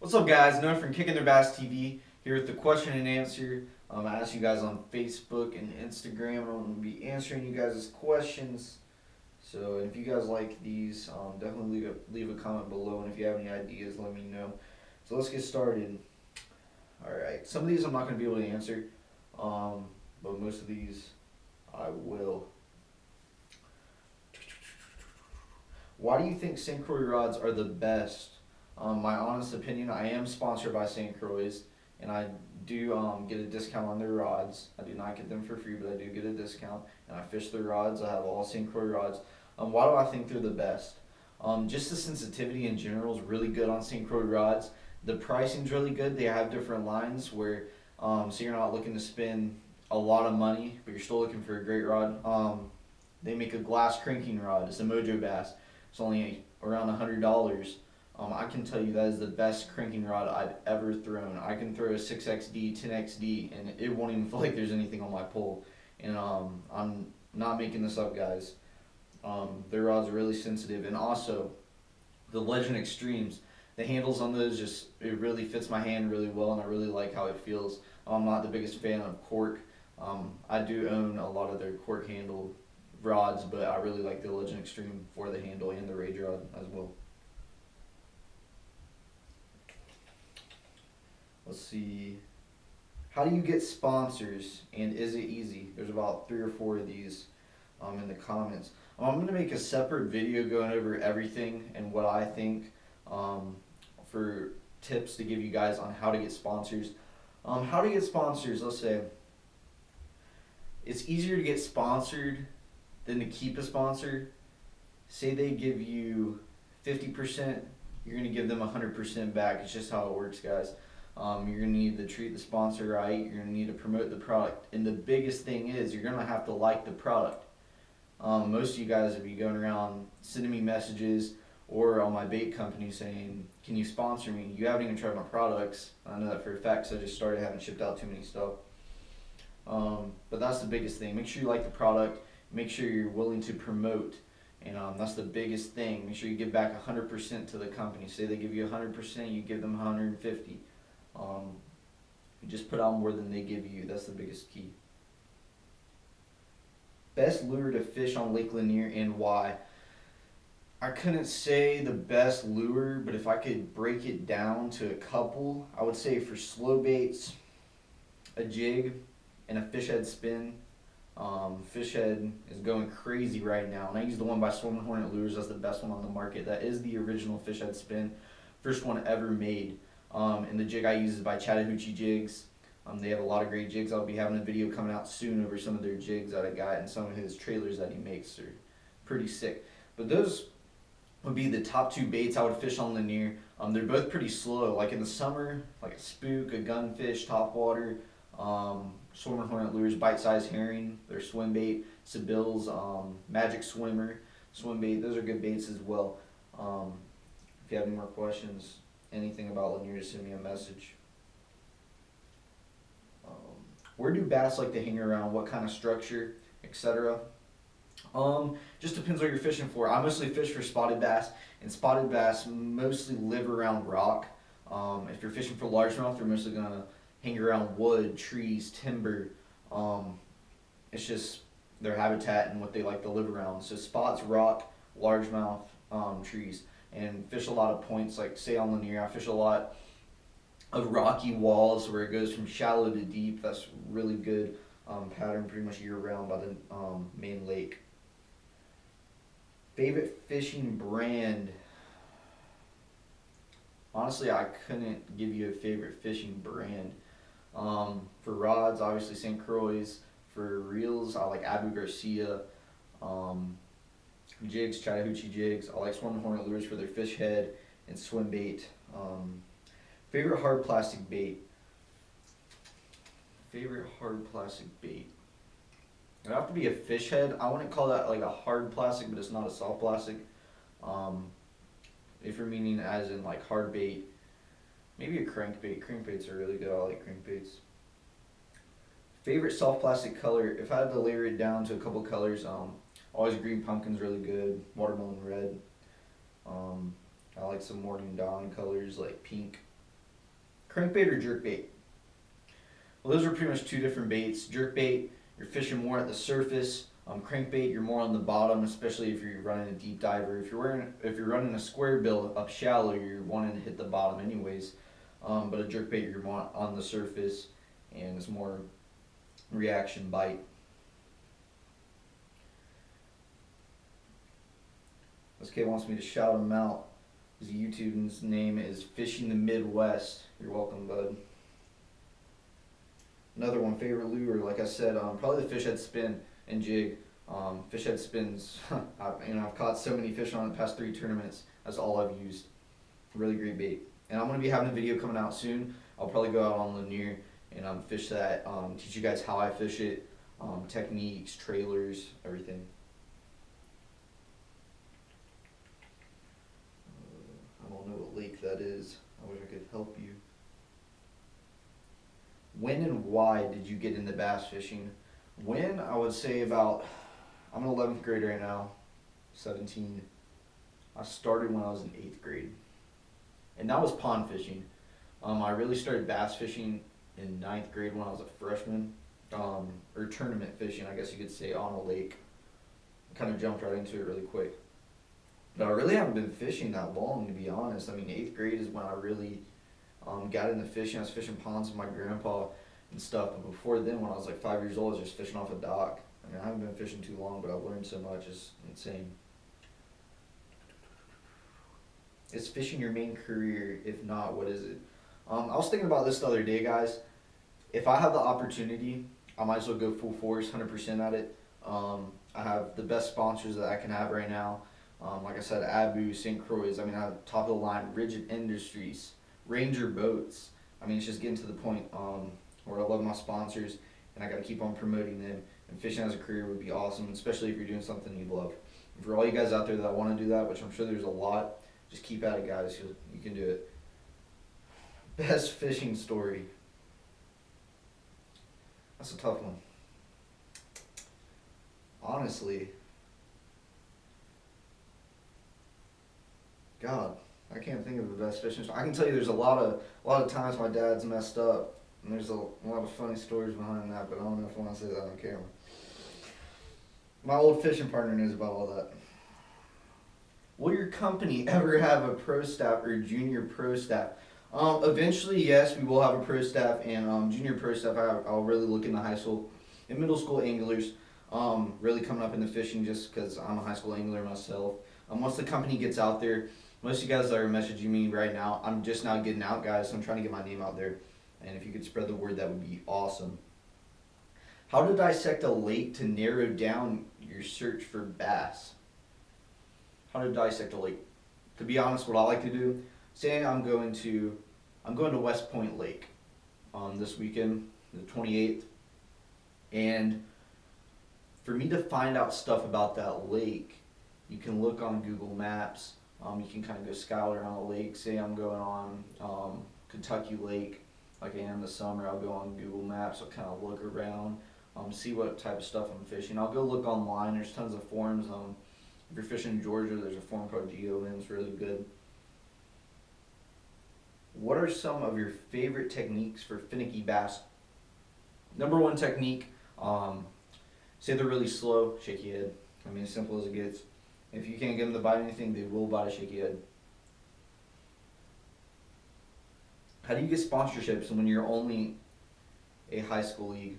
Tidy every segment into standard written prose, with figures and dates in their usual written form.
What's up, guys? Noah from Kickin TV here with the question and answer. I asked you guys on Facebook and Instagram. I'm going to be answering you guys' questions. So if you guys like these, definitely leave a comment below. And if you have any ideas, let me know. So let's get started. Alright, some of these I'm not going to be able to answer, but most of these I will. Why do you think St. Croix rods are the best? My honest opinion, I am sponsored by St. Croix, and I do get a discount on their rods. I do not get them for free, but I do get a discount, and I fish their rods. I have all St. Croix rods. Why do I think they're the best? Just the sensitivity in general is really good on St. Croix rods. The pricing's really good. They have different lines where, so you're not looking to spend a lot of money, but you're still looking for a great rod. They make a glass cranking rod. It's a Mojo Bass. It's only around $100. I can tell you that is the best cranking rod I've ever thrown. I can throw a 6XD, 10XD, and it won't even feel like there's anything on my pole. And I'm not making this up, guys. Their rods are really sensitive. And also, the Legend Extremes, the handles on those it really fits my hand really well, and I really like how it feels. I'm not the biggest fan of cork. I do own a lot of their cork handle rods, but I really like the Legend Extreme for the handle and the rage rod as well. Let's see. How do you get sponsors, and is it easy? There's about 3 or 4 of these in the comments. I'm going to make a separate video going over everything and what I think for tips to give you guys on how to get sponsors. How to get sponsors, let's say. It's easier to get sponsored than to keep a sponsor. Say they give you 50%, you're going to give them 100% back. It's just how it works, guys. You're going to need to treat the sponsor right. You're going to need to promote the product. And the biggest thing is you're going to have to like the product. Most of you guys will be going around sending me messages or on my bait company saying, can you sponsor me? You haven't even tried my products. I know that for a fact because I just started having shipped out too many stuff. But that's the biggest thing. Make sure you like the product. Make sure you're willing to promote. And that's the biggest thing. Make sure you give back 100% to the company. Say they give you 100%, you give them 150. You just put out more than they give you. That's the biggest key. Best lure to fish on Lake Lanier and why? I couldn't say the best lure, but if I could break it down to a couple, I would say for slow baits, a jig and a fish head spin. Fish head is going crazy right now, and I use the one by Swimming Hornet Lures. That's the best one on the market. That is the original fish head spin, first one ever made. And the jig I use is by Chattahoochee Jigs. They have a lot of great jigs. I'll be having a video coming out soon over some of their jigs that I got and some of his trailers that he makes. They're pretty sick. But those would be the top 2 baits I would fish on Lanier. They're both pretty slow. Like in the summer, like a spook, a gunfish, topwater, Swimming Hornet Lures, bite-sized herring, their swim bait, Seville's Magic Swimmer, swim bait. Those are good baits as well. If you have any more questions, anything about Lanier, just send me a message. Where do bass like to hang around? What kind of structure, etc.? Just depends what you're fishing for. I mostly fish for spotted bass, and spotted bass mostly live around rock. If you're fishing for largemouth, they're mostly gonna hang around wood, trees, timber. It's just their habitat and what they like to live around. So spots, rock, largemouth, trees, and fish a lot of points. Like say on Lanier, I fish a lot of rocky walls where it goes from shallow to deep. That's really good pattern pretty much year round by the main lake. Favorite fishing brand? Honestly, I couldn't give you a favorite fishing brand. For rods, obviously St. Croix. For reels, I like Abu Garcia. Jigs, Chattahoochee Jigs. I like Swimming Hornet Lures for their fish head and swim bait. Favorite hard plastic bait? Favorite hard plastic bait? It'd have to be a fish head. I wouldn't call that like a hard plastic, but it's not a soft plastic. If you're meaning as in like hard bait, maybe a crankbait. Crankbaits are really good. I like crankbaits. Favorite soft plastic color? If I had to layer it down to a couple colors, always green pumpkin's really good. Watermelon red. I like some morning dawn colors like pink, Crankbait or jerkbait? Well, those are pretty much two different baits. Jerkbait, you're fishing more at the surface. Crankbait, you're more on the bottom, especially if you're running a deep diver. If you're running a square bill up shallow, you're wanting to hit the bottom anyways. But a jerkbait, you're more on the surface, and it's more reaction bite. This kid wants me to shout him out. His YouTube's name is Fishing the Midwest. You're welcome, bud. Another one, favorite lure, like I said, probably the fish head spin and jig. Fish head spins, I've caught so many fish on the past 3 tournaments. That's all I've used. Really great bait. And I'm going to be having a video coming out soon. I'll probably go out on Lanier and fish that, teach you guys how I fish it, techniques, trailers, everything. I don't know what lake that is. I wish I could help you. When and why did you get into bass fishing? When, I would say about, I'm in 11th grade right now, 17. I started when I was in 8th grade. And that was pond fishing. I really started bass fishing in 9th grade when I was a freshman. Or tournament fishing, I guess you could say, on a lake. I kind of jumped right into it really quick. But I really haven't been fishing that long, to be honest. I mean, 8th grade is when I really got into fishing. I was fishing ponds with my grandpa and stuff. But before then, when I was like 5 years old, I was just fishing off a dock. I mean, I haven't been fishing too long, but I've learned so much. It's insane. Is fishing your main career? If not, what is it? I was thinking about this the other day, guys. If I have the opportunity, I might as well go full force, 100% at it. I have the best sponsors that I can have right now. Like I said, Abu, St. Croix. I mean, I have top of the line, Rigid Industries, Ranger Boats. I mean, it's just getting to the point where I love my sponsors, and I got to keep on promoting them. And fishing as a career would be awesome, especially if you're doing something you love. And for all you guys out there that want to do that, which I'm sure there's a lot, just keep at it, guys. You can do it. Best fishing story. That's a tough one. Honestly, God, I can't think of the best fishing story. I can tell you there's a lot of times my dad's messed up, and there's a lot of funny stories behind that, but I don't know if I want to say that on camera. My old fishing partner knows about all that. Will your company ever have a pro staff or junior pro staff? Eventually, yes, we will have a pro staff and junior pro staff. I'll really look into high school and middle school anglers really coming up into fishing just because I'm a high school angler myself. Once the company gets out there, most of you guys that are messaging me right now, I'm just now getting out, guys, so I'm trying to get my name out there. And if you could spread the word, that would be awesome. How to dissect a lake to narrow down your search for bass? How to dissect a lake? To be honest, what I like to do, say I'm going to West Point Lake this weekend, the 28th, and for me to find out stuff about that lake, you can look on Google Maps. You can kind of go scout around the lake. Say I'm going on Kentucky Lake, like I am this summer. I'll go on Google Maps. I'll kind of look around, see what type of stuff I'm fishing. I'll go look online. There's tons of forums. If you're fishing in Georgia, there's a forum called GeoMin. It's really good. What are some of your favorite techniques for finicky bass? Number one technique, say they're really slow, shaky head. I mean, as simple as it gets. If you can't get them to bite anything, they will bite a shaky head. How do you get sponsorships when you're only a high school league?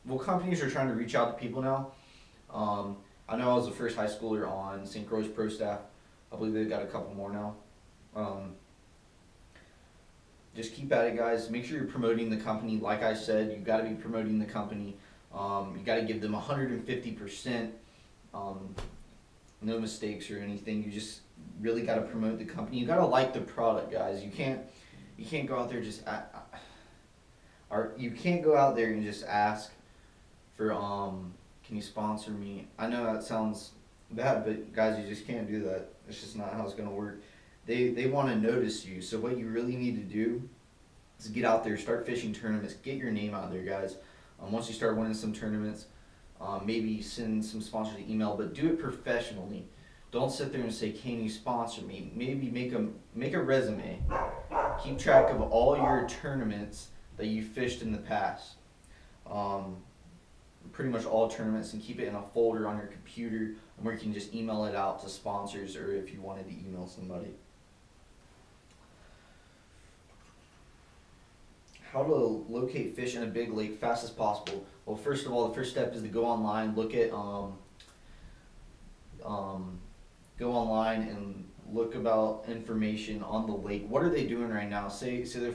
Well, companies are trying to reach out to people now. I know I was the first high schooler on St. Croix Pro staff. I believe they've got a couple more now. Just keep at it, guys. Make sure you're promoting the company. Like I said, you've got to be promoting the company. You got to give them 150%. No mistakes or anything. You just really got to promote the company. You got to like the product, guys. You can't go out there just you can't go out there and just ask for can you sponsor me? I know that sounds bad, but guys, you just can't do that. It's just not how it's gonna work. They want to notice you. So what you really need to do is get out there, start fishing tournaments, get your name out there, guys. Once you start winning some tournaments, maybe send some sponsors an email, but do it professionally. Don't sit there and say, "Can you sponsor me?" Maybe make a resume. Keep track of all your tournaments that you fished in the past. Um, Pretty much all tournaments, and keep it in a folder on your computer where you can just email it out to sponsors or if you wanted to email somebody. How to locate fish in a big lake fast as possible. Well, first of all, the first step is to go online, go online and look about information on the lake. What are they doing right now? Say they're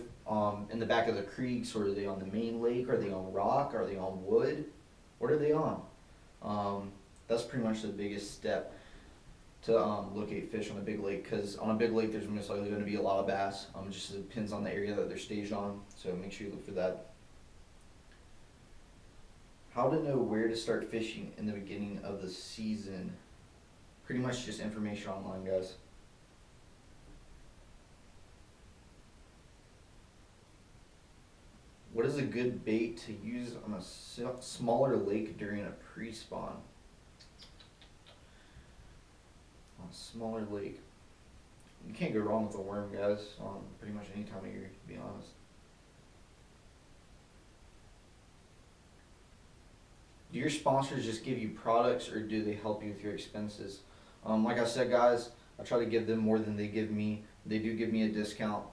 in the back of the creeks, or are they on the main lake? Are they on rock? Are they on wood? What are they on? That's pretty much the biggest step to locate fish on a big lake, because on a big lake there's most likely going to be a lot of bass. It just depends on the area that they're staged on, so make sure you look for that. How to know where to start fishing in the beginning of the season. Pretty much just information online, guys. What is a good bait to use on a smaller lake during a pre-spawn? On a smaller lake. You can't go wrong with a worm, guys, on pretty much any time of year, to be honest. Do your sponsors just give you products, or do they help you with your expenses? Like I said, guys, I try to give them more than they give me. They do give me a discount.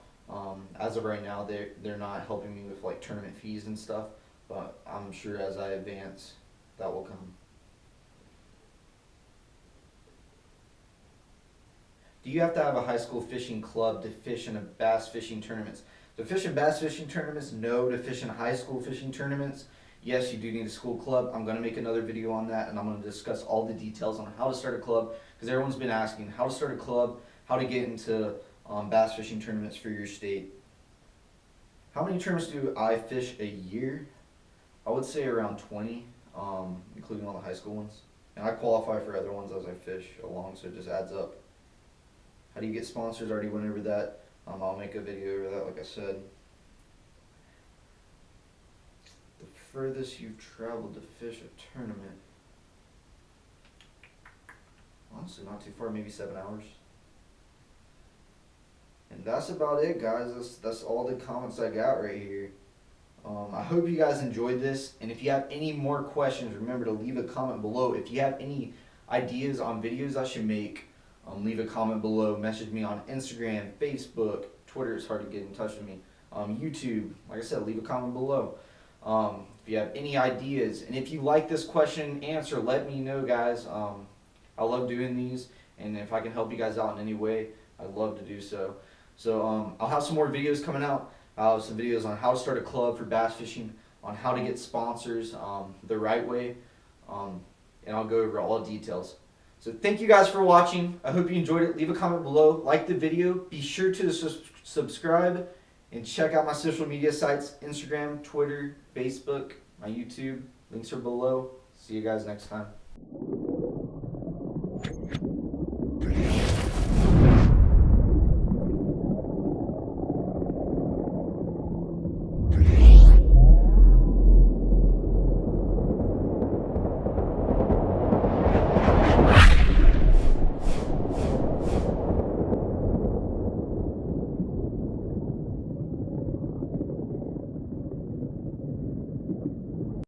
As of right now, they're not helping me with like tournament fees and stuff, but I'm sure as I advance, that will come. Do you have to have a high school fishing club to fish in a bass fishing tournaments? To fish in bass fishing tournaments, no. To fish in high school fishing tournaments, yes, you do need a school club. I'm going to make another video on that, and I'm going to discuss all the details on how to start a club, because everyone's been asking how to start a club, how to get into bass fishing tournaments for your state. How many tournaments do I fish a year? I would say around 20, including all the high school ones. And I qualify for other ones as I fish along, so it just adds up. How do you get sponsors? I already went over that. I'll make a video over that, like I said. The furthest you've traveled to fish a tournament. Honestly, not too far, maybe 7 hours. And that's about it, guys. That's all the comments I got right here. I hope you guys enjoyed this, and if you have any more questions, remember to leave a comment below. If you have any ideas on videos I should make, leave a comment below. Message me on Instagram, Facebook, Twitter. It's hard to get in touch with me. YouTube, like I said, leave a comment below. If you have any ideas, and if you like this question and answer, let me know, guys. I love doing these, and if I can help you guys out in any way, I'd love to do so. So I'll have some more videos coming out. I'll have some videos on how to start a club for bass fishing, on how to get sponsors the right way, and I'll go over all details. So thank you guys for watching. I hope you enjoyed it. Leave a comment below. Like the video. Be sure to subscribe and check out my social media sites, Instagram, Twitter, Facebook, my YouTube. Links are below. See you guys next time.